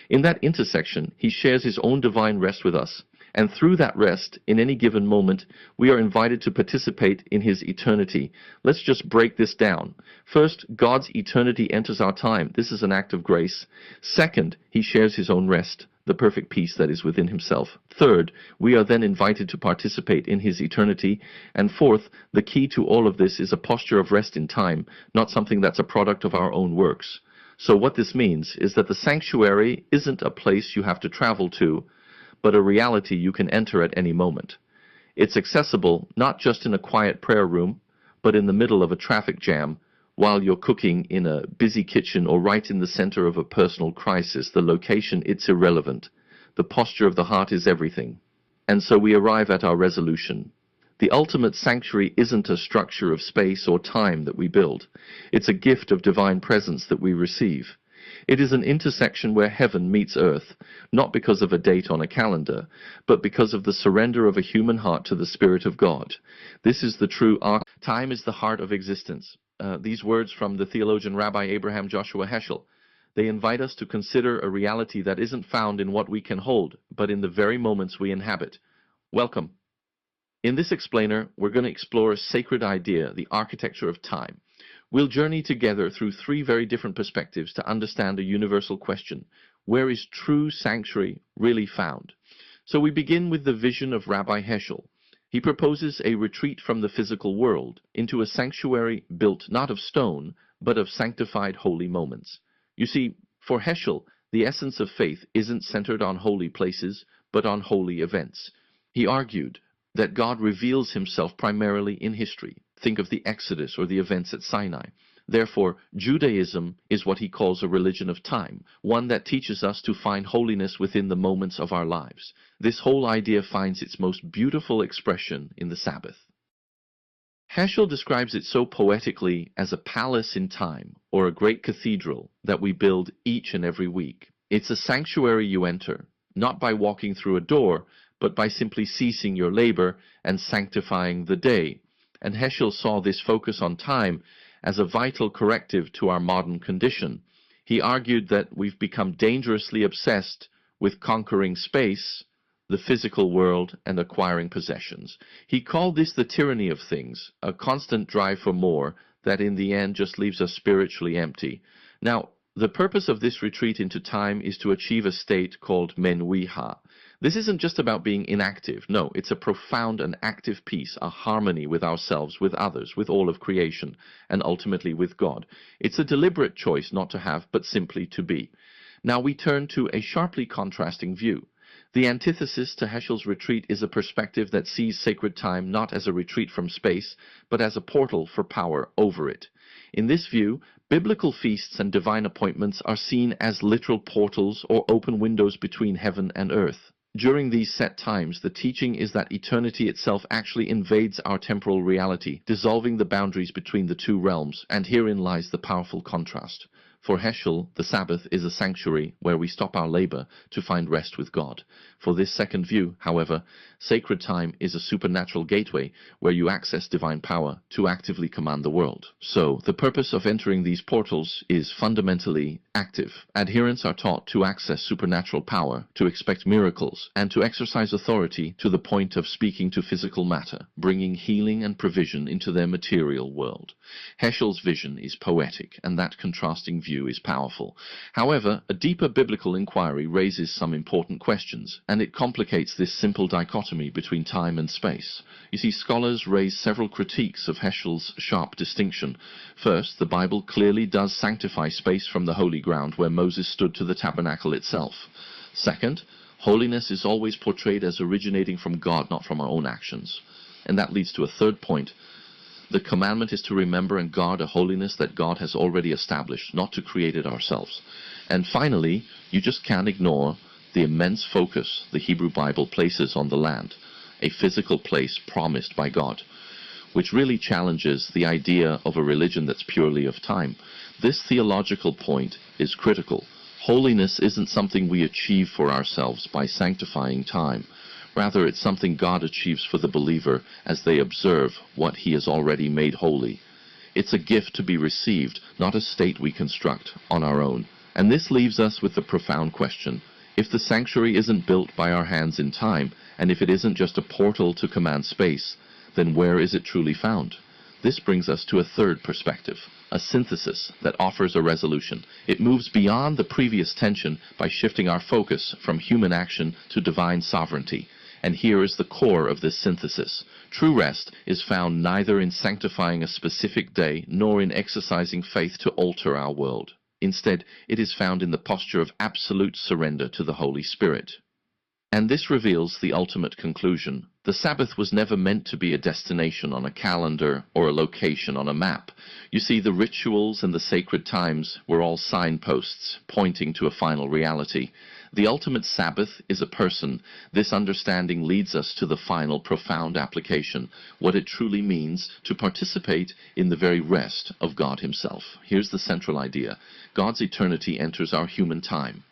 In that intersection, he shares his own divine rest with us. And through that rest, in any given moment, we are invited to participate in his eternity. Let's just break this down. First, God's eternity enters our time. This is an act of grace. Second, he shares his own rest, the perfect peace that is within himself. Third, we are then invited to participate in his eternity. And fourth, the key to all of this is a posture of rest in time, not something that's a product of our own works. So what this means is that the sanctuary isn't a place you have to travel to, but a reality you can enter at any moment. It's accessible not just in a quiet prayer room, but in the middle of a traffic jam, while you're cooking in a busy kitchen, or right in the center of a personal crisis. The location, it's irrelevant. The posture of the heart is everything. And so we arrive at our resolution. The ultimate sanctuary isn't a structure of space or time that we build. It's a gift of divine presence that we receive. It is an intersection where heaven meets earth, not because of a date on a calendar, but because of the surrender of a human heart to the Spirit of God. This is the true arc. Time is the heart of existence. These words from the theologian Rabbi Abraham Joshua Heschel. They invite us to consider a reality that isn't found in what we can hold, but in the very moments we inhabit. Welcome. In this explainer, we're going to explore a sacred idea, the architecture of time. We'll journey together through three very different perspectives to understand a universal question: where is true sanctuary really found? So we begin with the vision of Rabbi Heschel. He proposes a retreat from the physical world into a sanctuary built not of stone, but of sanctified holy moments. You see, for Heschel, the essence of faith isn't centered on holy places, but on holy events. He argued that God reveals himself primarily in history. Think of the Exodus or the events at Sinai. Therefore, Judaism is what he calls a religion of time, one that teaches us to find holiness within the moments of our lives. This whole idea finds its most beautiful expression in the Sabbath. Heschel describes it so poetically as a palace in time, or a great cathedral that we build each and every week. It's a sanctuary you enter, not by walking through a door, but by simply ceasing your labor and sanctifying the day. And Heschel saw this focus on time as a vital corrective to our modern condition. He argued that we've become dangerously obsessed with conquering space, the physical world, and acquiring possessions. He called this the tyranny of things, a constant drive for more that in the end just leaves us spiritually empty. Now, the purpose of this retreat into time is to achieve a state called menwiha. This isn't just about being inactive. No, it's a profound and active peace, a harmony with ourselves, with others, with all of creation, and ultimately with God. It's a deliberate choice not to have, but simply to be. Now we turn to a sharply contrasting view. The antithesis to Heschel's retreat is a perspective that sees sacred time not as a retreat from space, but as a portal for power over it. In this view, biblical feasts and divine appointments are seen as literal portals or open windows between heaven and earth. During these set times, the teaching is that eternity itself actually invades our temporal reality, dissolving the boundaries between the two realms, and herein lies the powerful contrast. For Heschel, the Sabbath is a sanctuary where we stop our labor to find rest with God. For this second view, however, sacred time is a supernatural gateway where you access divine power to actively command the world. So, the purpose of entering these portals is fundamentally active. Adherents are taught to access supernatural power, to expect miracles, and to exercise authority to the point of speaking to physical matter, bringing healing and provision into their material world. Heschel's vision is poetic, and that contrasting view is powerful. However, a deeper biblical inquiry raises some important questions, and it complicates this simple dichotomy between time and space. You see, scholars raise several critiques of Heschel's sharp distinction. First, the Bible clearly does sanctify space from the holy ground where Moses stood to the tabernacle itself. Second, holiness is always portrayed as originating from God, not from our own actions. And that leads to a third point. The commandment is to remember and guard a holiness that God has already established, not to create it ourselves. And finally, you just can't ignore the immense focus the Hebrew Bible places on the land, a physical place promised by God, which really challenges the idea of a religion that's purely of time. This theological point is critical. Holiness isn't something we achieve for ourselves by sanctifying time. Rather, it's something God achieves for the believer as they observe what he has already made holy. It's a gift to be received, not a state we construct on our own. And this leaves us with the profound question: if the sanctuary isn't built by our hands in time, and if it isn't just a portal to command space, then where is it truly found? This brings us to a third perspective, a synthesis that offers a resolution. It moves beyond the previous tension by shifting our focus from human action to divine sovereignty. And here is the core of this synthesis. True rest is found neither in sanctifying a specific day nor in exercising faith to alter our world. Instead, it is found in the posture of absolute surrender to the Holy Spirit. And this reveals the ultimate conclusion. The Sabbath was never meant to be a destination on a calendar or a location on a map. You see, the rituals and the sacred times were all signposts pointing to a final reality. The ultimate Sabbath is a person. This understanding leads us to the final profound application, what it truly means to participate in the very rest of God Himself. Here's the central idea. God's eternity enters our human time.